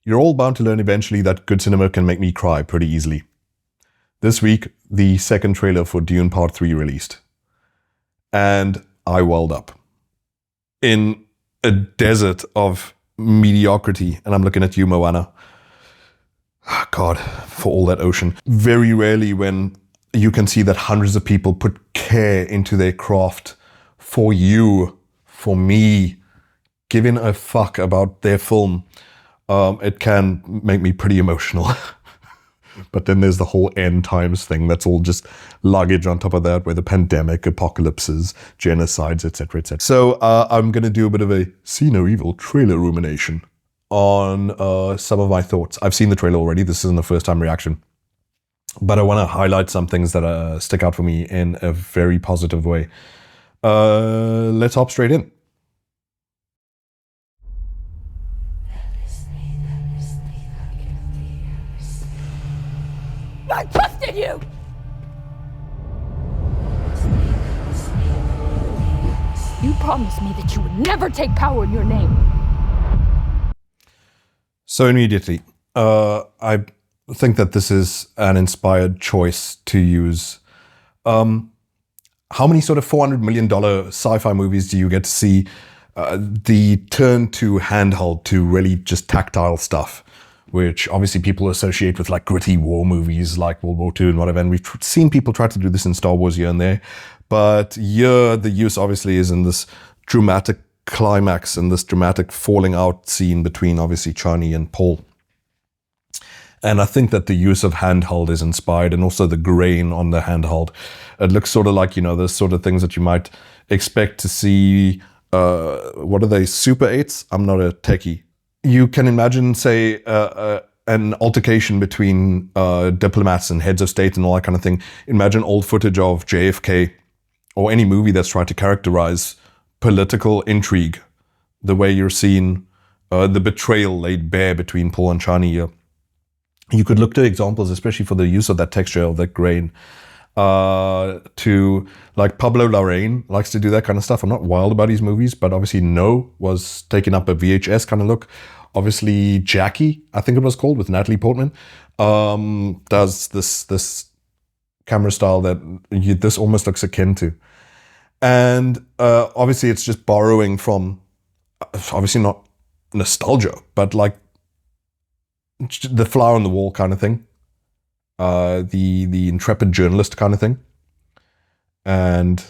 You're all bound to learn eventually that good cinema can make me cry pretty easily. This week, the second trailer for Dune Part 3 released. And I welled up. In a desert of mediocrity, and I'm looking at you, Moana. Oh, God, for all that ocean. Very rarely when you can see that hundreds of people put care into their craft for you, for me, giving a fuck about their film, it can make me pretty emotional. But then there's the whole end times thing. That's all just luggage on top of that, where the pandemic, apocalypses, genocides, etc., etc. So I'm going to do a bit of a See No Evil trailer rumination on some of my thoughts. I've seen the trailer already. This isn't a first-time reaction. But I want to highlight some things that stick out for me in a very positive way. Let's hop straight in. I trusted you! You promised me that you would never take power in your name. So immediately, I think that this is an inspired choice to use. How many sort of $400 million sci-fi movies do you get to see the turn to handheld, to really just tactile stuff, which obviously people associate with like gritty war movies like World War II and whatever. And we've seen people try to do this in Star Wars here and there. But here, the use obviously is in this dramatic climax and this dramatic falling out scene between obviously Chani and Paul. And I think that the use of handheld is inspired, and also the grain on the handheld. It looks sort of like, you know, the sort of things that you might expect to see. What are they? Super 8s? I'm not a techie. You can imagine, say, an altercation between diplomats and heads of state and all that kind of thing. Imagine old footage of JFK or any movie that's tried to characterize political intrigue, the way you're seeing the betrayal laid bare between Paul and Chani here. You could look to examples, especially for the use of that texture, of that grain, to like Pablo Larraín likes to do that kind of stuff. I'm not wild about his movies, but obviously No was taking up a VHS kind of look. Obviously Jackie, I think it was called, with Natalie Portman, does this camera style that this almost looks akin to. And obviously it's just borrowing from, obviously not nostalgia, but like the fly on the wall kind of thing, the intrepid journalist kind of thing. And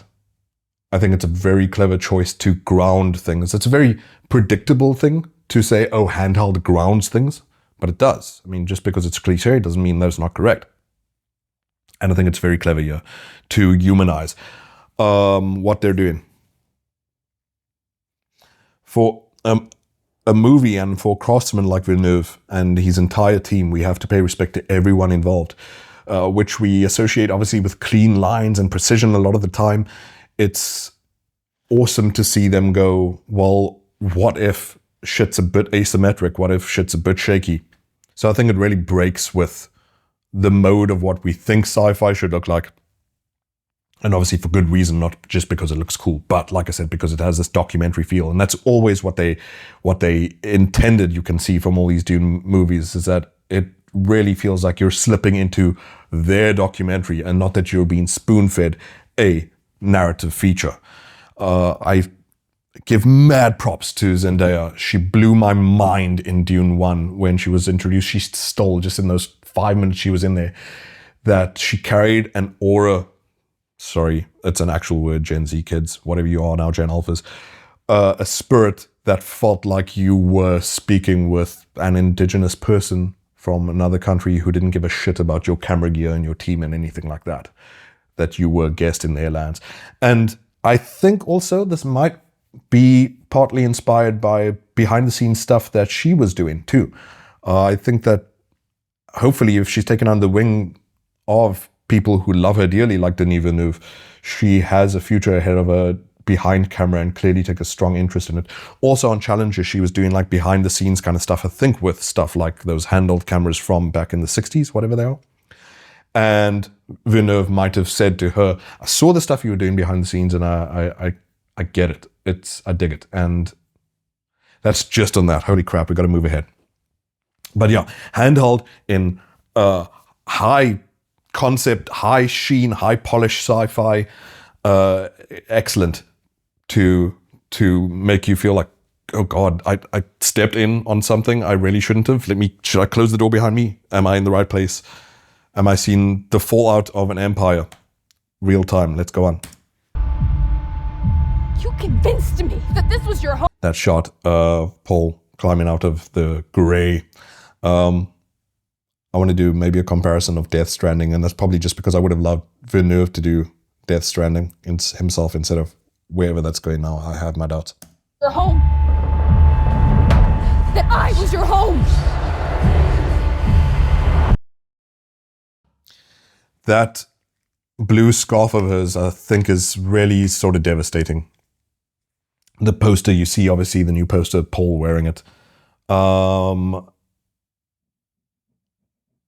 I think it's a very clever choice to ground things. It's a very predictable thing to say, oh, handheld grounds things, but it does. I mean, just because it's cliche doesn't mean that it's not correct. And I think it's very clever here to humanize what they're doing. For a movie, and for craftsmen like Villeneuve and his entire team, we have to pay respect to everyone involved, which we associate obviously with clean lines and precision a lot of the time. It's awesome to see them go, well, what if shit's a bit asymmetric? What if shit's a bit shaky? So I think it really breaks with the mode of what we think sci-fi should look like. And obviously for good reason, not just because it looks cool, but like I said, because it has this documentary feel. And that's always what they intended. You can see from all these Dune movies is that it really feels like you're slipping into their documentary and not that you're being spoon-fed a narrative feature. I give mad props to Zendaya. She blew my mind in Dune 1 when she was introduced. She stole, just in those 5 minutes she was in there, that she carried an aura. Sorry, it's an actual word, Gen Z kids, whatever you are now, Gen Alphas. A spirit that felt like you were speaking with an indigenous person from another country who didn't give a shit about your camera gear and your team and anything like that. That you were a guest in their lands. And I think also this might be partly inspired by behind the scenes stuff that she was doing too. I think that hopefully if she's taken on the wing of people who love her dearly, like Denis Villeneuve, she has a future ahead of her behind camera and clearly take a strong interest in it. Also on Challenger, she was doing like behind the scenes kind of stuff, I think with stuff like those handheld cameras from back in the 60s, whatever they are. And Villeneuve might have said to her, I saw the stuff you were doing behind the scenes and I get it. I dig it. And that's just on that. Holy crap, we got to move ahead. But yeah, handheld in high concept, high sheen, high polish sci-fi, excellent to make you feel like, oh God, I stepped in on something I really shouldn't have. Should I close the door behind me? Am I in the right place? Am I seeing the fallout of an empire? Real time. Let's go on. You convinced me that this was your home. That shot, Paul climbing out of the gray. I want to do maybe a comparison of Death Stranding, and that's probably just because I would have loved Villeneuve to do Death Stranding himself instead of wherever that's going now. I have my doubts. Your home. That I was your home. That blue scarf of hers, I think, is really sort of devastating. The poster, you see, obviously, the new poster, Paul wearing it.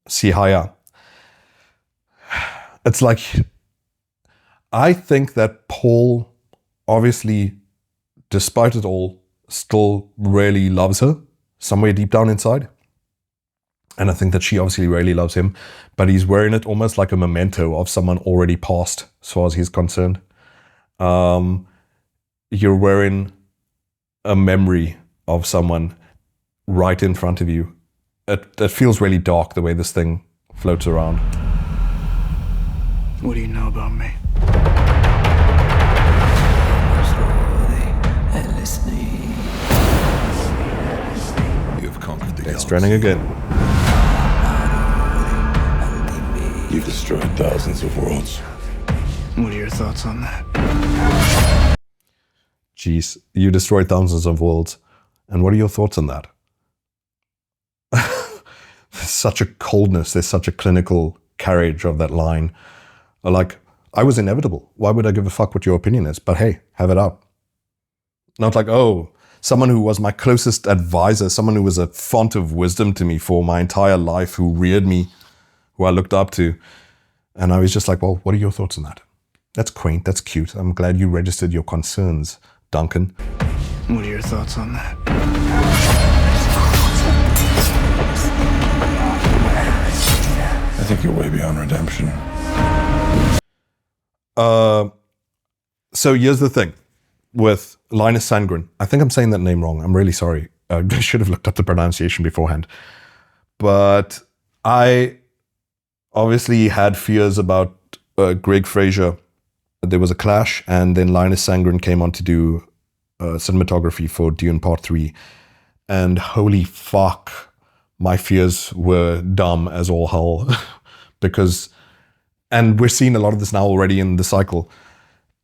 Sihaya. It's like, I think that Paul, obviously, despite it all, still really loves her somewhere deep down inside. And I think that she obviously really loves him, but he's wearing it almost like a memento of someone already passed, as far as he's concerned. You're wearing a memory of someone right in front of you. It feels really dark the way this thing floats around. What do you know about me? You've conquered the Death Stranding again. You've destroyed thousands of worlds. What are your thoughts on that? Jeez, you destroyed thousands of worlds. And what are your thoughts on that? There's such a coldness, there's such a clinical carriage of that line. Like, I was inevitable. Why would I give a fuck what your opinion is? But hey, have it out. Not like, oh, someone who was my closest advisor, someone who was a font of wisdom to me for my entire life, who reared me, who I looked up to. And I was just like, well, what are your thoughts on that? That's quaint, that's cute. I'm glad you registered your concerns, Duncan. What are your thoughts on that? I think you're way beyond redemption. So here's the thing with Linus Sandgren. I think I'm saying that name wrong. I'm really sorry. I should have looked up the pronunciation beforehand. But I obviously had fears about Greg Fraser. There was a clash, and then Linus Sandgren came on to do cinematography for Dune Part 3. And holy fuck, my fears were dumb as all hell. And we're seeing a lot of this now already in the cycle.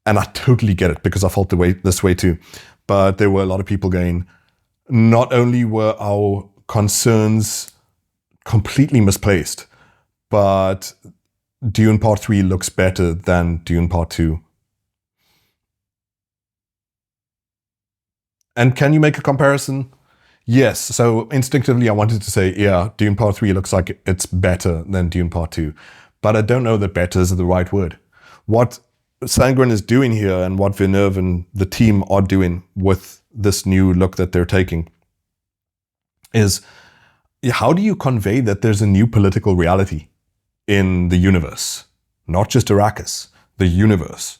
And I totally get it, because I felt this way too. But there were a lot of people going, not only were our concerns completely misplaced, but Dune Part 3 looks better than Dune Part 2. And can you make a comparison? Yes. So instinctively, I wanted to say, yeah, Dune Part 3 looks like it's better than Dune Part 2. But I don't know that better is the right word. What Sandgren is doing here, and what Villeneuve and the team are doing with this new look that they're taking, is how do you convey that there's a new political reality in the universe? Not just Arrakis, the universe.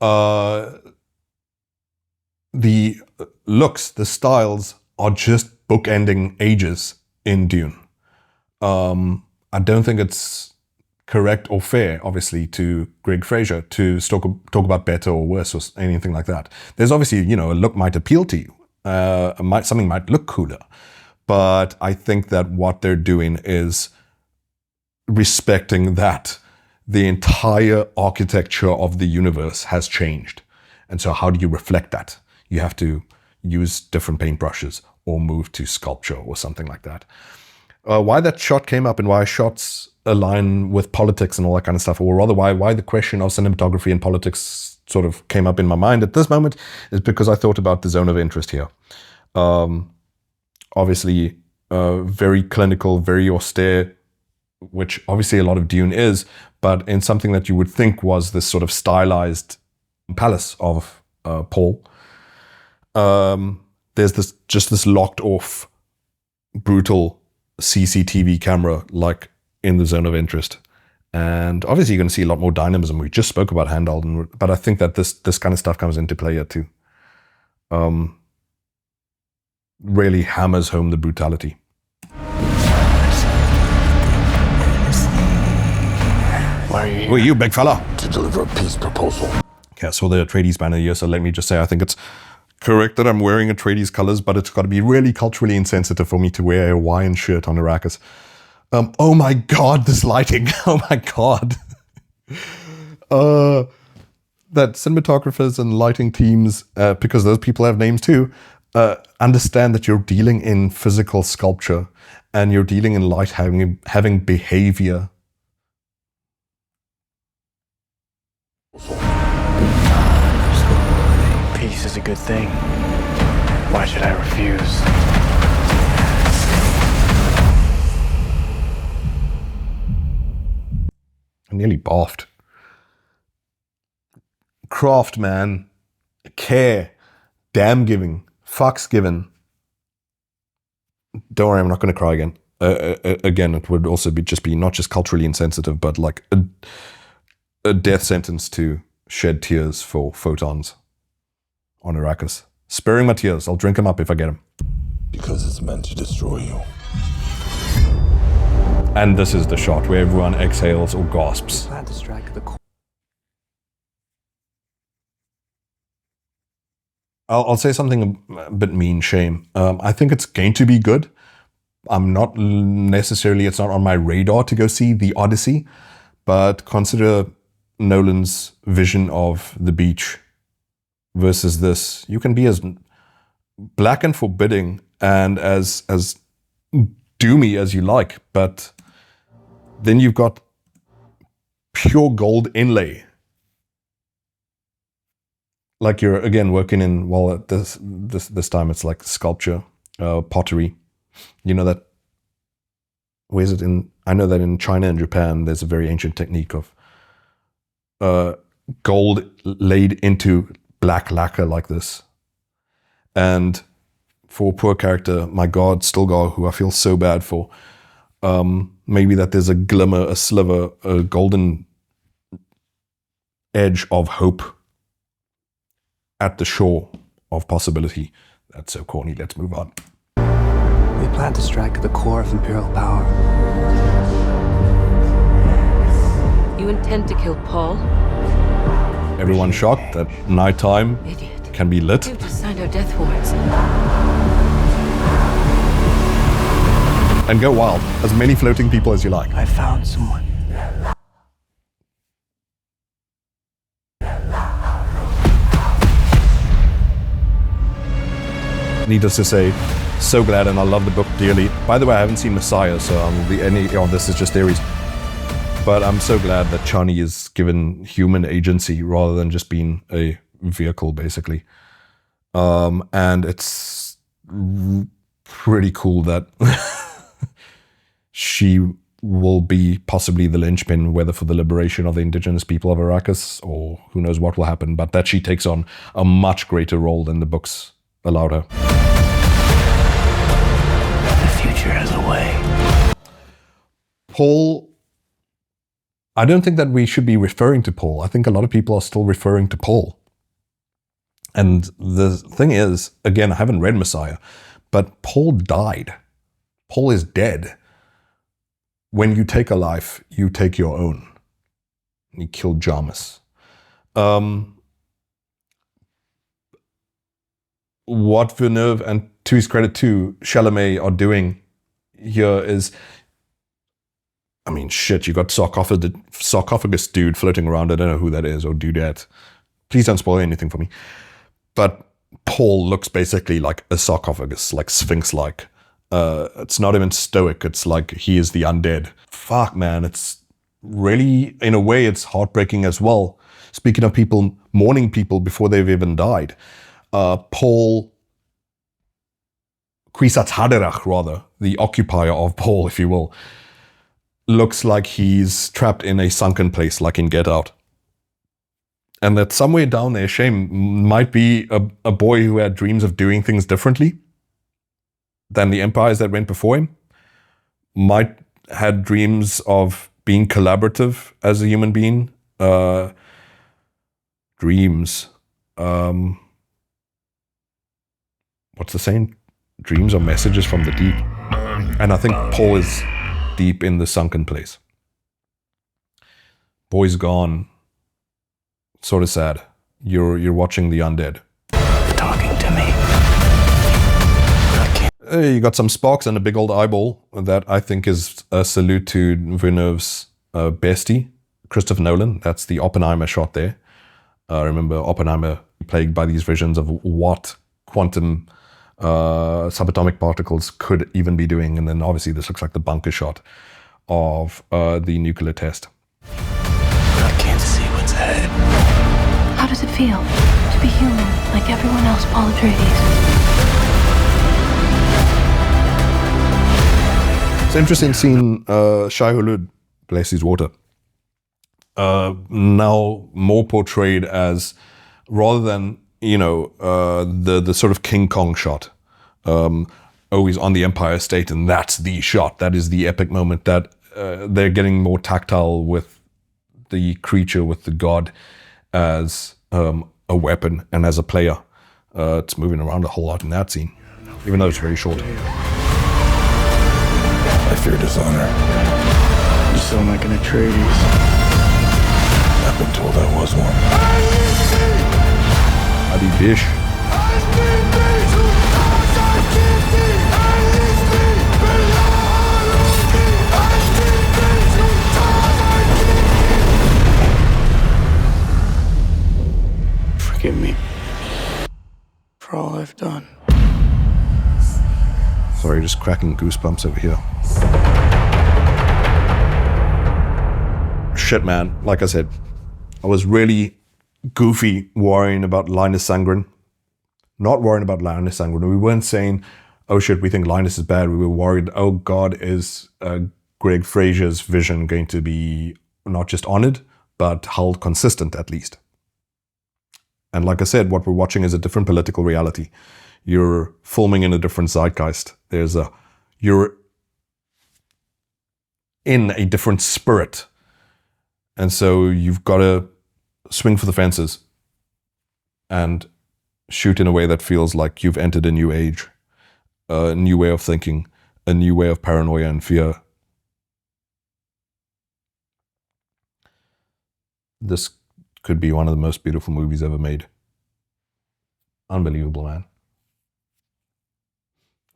The looks, the styles are just bookending ages in Dune. I don't think it's correct or fair, obviously, to Greg Fraser to talk about better or worse or anything like that. There's obviously, a look might appeal to you. Something might look cooler. But I think that what they're doing is respecting that the entire architecture of the universe has changed. And so how do you reflect that? You have to use different paintbrushes or move to sculpture or something like that. Why that shot came up and why shots align with politics and all that kind of stuff, or rather why the question of cinematography and politics sort of came up in my mind at this moment, is because I thought about the zone of interest here. Obviously, very clinical, very austere, which obviously a lot of Dune is, but in something that you would think was this sort of stylized palace of Paul. There's this locked off, brutal CCTV camera, like in the zone of interest. And obviously, you're going to see a lot more dynamism. We just spoke about handheld, but I think that this kind of stuff comes into play here too. Really hammers home the brutality. Why are you here? Who are you, big fella? To deliver a peace proposal. Okay, I saw the Atreides banner here, so let me just say I think it's correct that I'm wearing Atreides colors, but it's got to be really culturally insensitive for me to wear a Hawaiian shirt on Arrakis. Oh my god, this lighting. Oh my god. That cinematographers and lighting teams, because those people have names too, understand that you're dealing in physical sculpture and you're dealing in light having behavior. Peace is a good thing. Why should I refuse? I nearly barfed. Craft, man. Care. Damn giving. Fucks given. Don't worry, I'm not going to cry again. Again, it would also be not just culturally insensitive, but like a death sentence to shed tears for photons on Arrakis. Sparing my tears. I'll drink them up if I get them. Because it's meant to destroy you. And this is the shot where everyone exhales or gasps. Plan to strike the core. I'll say something a bit mean, shame. I think it's going to be good. I'm not necessarily, it's not on my radar to go see The Odyssey, but consider Nolan's vision of the beach versus this. You can be as black and forbidding and as doomy as you like, but then you've got pure gold inlay. Like you're again working in, well, at this time it's like sculpture, pottery. You know that, where's it in? I know that in China and Japan there's a very ancient technique of gold laid into black lacquer like this. And for a poor character, my God, Stilgar, who I feel so bad for, maybe that there's a glimmer, a sliver, a golden edge of hope at the shore of possibility. That's so corny. Let's move on. We plan to strike the core of Imperial power. You intend to kill Paul? Everyone shocked that nighttime Idiot. can be lit. You just signed our death warrants. And go wild. As many floating people as you like. I found someone. Needless to say, so glad, and I love the book dearly. By the way, I haven't seen Messiah, so this is just theories. But I'm so glad that Chani is given human agency rather than just being a vehicle, basically. And it's pretty cool that she will be possibly the linchpin, whether for the liberation of the indigenous people of Arrakis or who knows what will happen, but that she takes on a much greater role than the books allowed her. The future has a way. Paul, I don't think that we should be referring to Paul. I think a lot of people are still referring to Paul. And the thing is, again, I haven't read Messiah, but Paul died. Paul is dead. When you take a life, you take your own. He killed Jarmus. What Villeneuve, and to his credit too, Chalamet are doing here is, I mean, shit, you got sarcophagus dude floating around. I don't know who that is or dudette. Please don't spoil anything for me. But Paul looks basically like a sarcophagus, like Sphinx-like. It's not even stoic. It's like he is the undead. Fuck, man. It's really, in a way, it's heartbreaking as well. Speaking of people mourning people before they've even died, Paul Kwisatz Haderach, rather, the occupier of Paul, if you will, looks like he's trapped in a sunken place, like in Get Out. And that somewhere down there, Shame might be a boy who had dreams of doing things differently than the empires that went before him. might had dreams of being collaborative as a human being. Dreams. What's the saying? Dreams are messages from the deep. And I think Paul is deep in the sunken place. Boy's gone. Sort of sad. You're watching the undead. Talking to me. You got some sparks and a big old eyeball that I think is a salute to Villeneuve's bestie, Christopher Nolan. That's the Oppenheimer shot there. Remember Oppenheimer plagued by these visions of what quantum subatomic particles could even be doing. And then obviously this looks like the bunker shot of the nuclear test. I can't see what's ahead. How does it feel to be human like everyone else, Paul Atreides? It's interesting seeing Shai Hulud, bless his water, now more portrayed as, rather than, the sort of King Kong shot. He's on the Empire State and that's the shot. That is the epic moment that they're getting more tactile with the creature, with the god as a weapon and as a player. It's moving around a whole lot in that scene, even though it's very short. I fear dishonor. You sound like an Atreides. I've been told I was one. Adi dish. Forgive me for all I've done. Sorry, just cracking goosebumps over here. Shit, man. Like I said, I was really goofy worrying about Linus Sandgren. Not worrying about Linus Sandgren. We weren't saying, oh shit, we think Linus is bad. We were worried, oh God, is Greg Fraser's vision going to be not just honored, but held consistent at least? And like I said, what we're watching is a different political reality. You're filming in a different zeitgeist. You're in a different spirit. And so you've got to swing for the fences and shoot in a way that feels like you've entered a new age, a new way of thinking, a new way of paranoia and fear. This could be one of the most beautiful movies ever made. Unbelievable, man.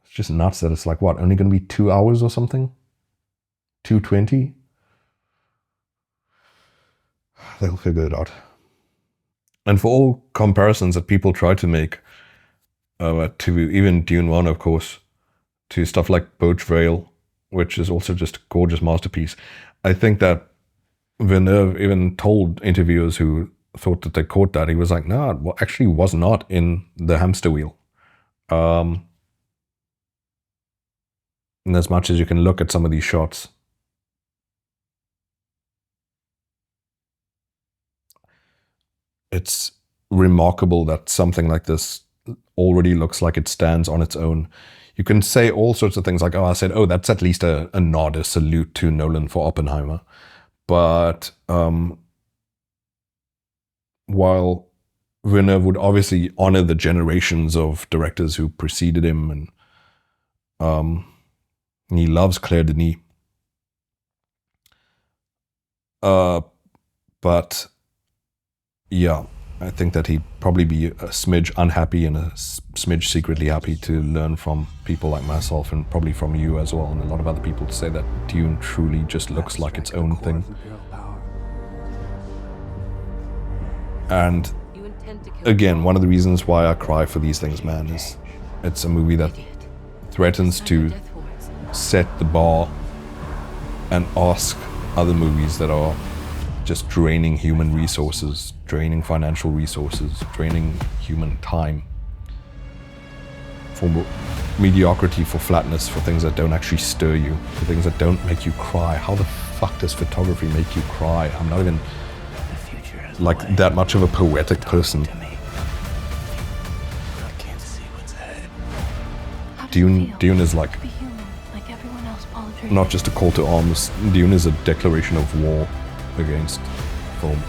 It's just nuts that it's like, what, only going to be 2 hours or something? 2:20? They'll figure it out. And for all comparisons that people try to make, to even Dune 1, of course, to stuff like Boat Vale, which is also just a gorgeous masterpiece, I think that Villeneuve even told interviewers who thought that they caught that, he was like, no, it actually was not in the hamster wheel. And as much as you can look at some of these shots, it's remarkable that something like this already looks like it stands on its own. You can say all sorts of things like, that's at least a nod, a salute to Nolan for Oppenheimer. But while Villeneuve would obviously honor the generations of directors who preceded him, and he loves Claire Denis, but yeah, I think that he'd probably be a smidge unhappy and a smidge secretly happy to learn from people like myself and probably from you as well, and a lot of other people, to say that Dune truly just looks like its own thing. And again, one of the reasons why I cry for these things, man, is it's a movie that threatens to set the bar and ask other movies that are just draining human resources, draining financial resources, draining human time, for mediocrity, for flatness, for things that don't actually stir you, for things that don't make you cry. How the fuck does photography make you cry? I'm not even like that much of a poetic person. Dune is like not just a call to arms. Dune is a declaration of war against film,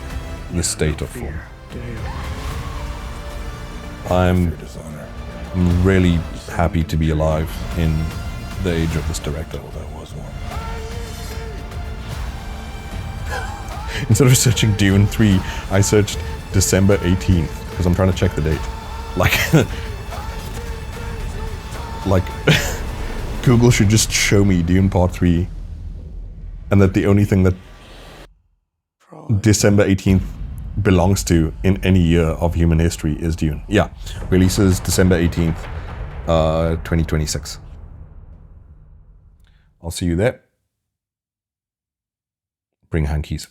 the state of film. I'm Dishonor. really happy to be alive in the age of this director. That was one. Instead of searching Dune 3, I searched December 18th because I'm trying to check the date. Like Google should just show me Dune Part 3, and that the only thing that December 18th belongs to in any year of human history is Dune. Yeah, releases December 18th, 2026. I'll see you there. Bring hankies.